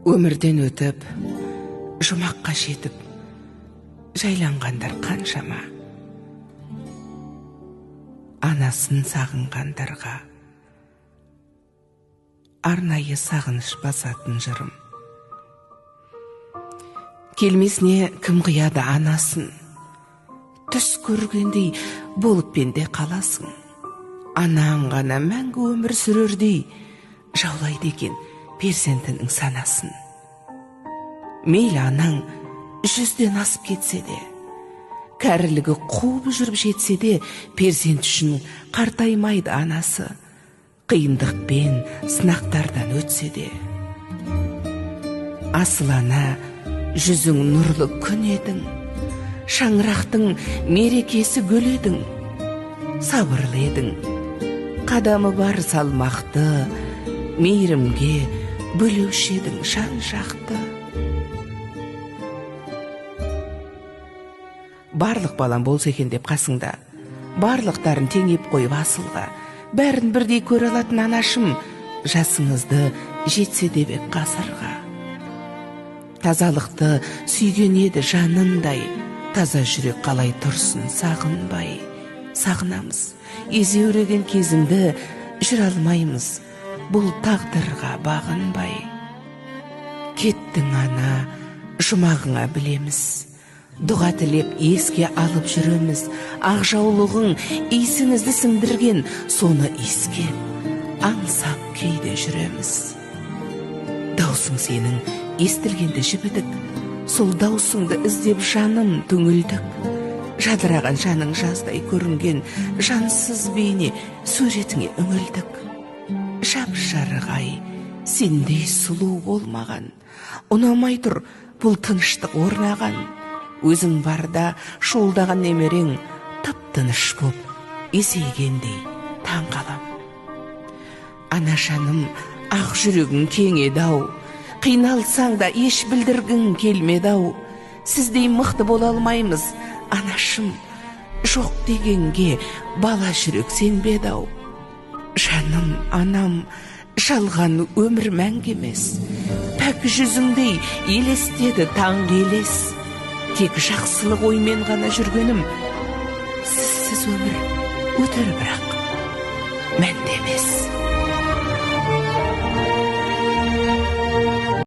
Өмірден өтіп, жұмаққа жетіп, жайланғандар қаншама. Анасын сағынғандарға арнайы сағыныш басатын жырым. Келмесіне кім қияды анасын, түс көргендей болып пенде қаласың. Анаң ғана мәңгі өмір сүрердей жаулайды екен перзентінің санасын. Мейлі анаң 100-ден асып кетсе де, кәрілігі қуып жүріп жетсе де, перзент үшін қартаймайды анасы, қиындықпен сынақтардан өтсе де. Асыл ана, жүзің нұрлы күн едің, шаңырақтың мерекесі гүл едің, сабырлы едің, қадамы бар салмақты, мейірімге бөлеуші едің жан жақты. Барлық балам болса екен деп қасыңда, барлықтарын теңеп қойып асылға, бәрін бірдей көре алатын анашым, жасыңызды жетсе де бек ғасырға. Тазалықты сүйген еді жанындай, таза жүрек қалай тұрсын сағынбай. Сағынамыз, езеуреген кезіңді жүре алмаймыз, бұл тағдырға бағынбай. Кеттің ана, жұмағыңа білеміз, дұға тілеп еске алып жүреміз. Ақ жаулығың иісіңізді сіңдірген, соны иіскеп, аңсап кейде жүреміз. Даусың сенің естілгенде жібідік, сол даусыңды іздеп жаным түңілдік. Жадыраған жаның жаздай көрінген жансыз бейне суретіңе үңілдік. Жап-жарық-ай, сендей сұлу болмаған, ұнамай тұр бұл тыныштық орнаған. Өзің барда шуылдаған немерең тып-тыныш боп, есейгендей таң қалам. Ана жаным, ақ жүрегің кең еді-ау, қиналсаң да еш білдіргің келмеді-ау. Сіздей мықты бола алмаймыз, анашым, жоқ дегенге бала жүрек сенбеді-ау. Жаным, анам, жалған өмір мәңгі емес, пәк жүзіңдей елестеді таңғы елес. Тек жақсылық оймен ғана жүргенім, сізсіз өмір өтер бірақ.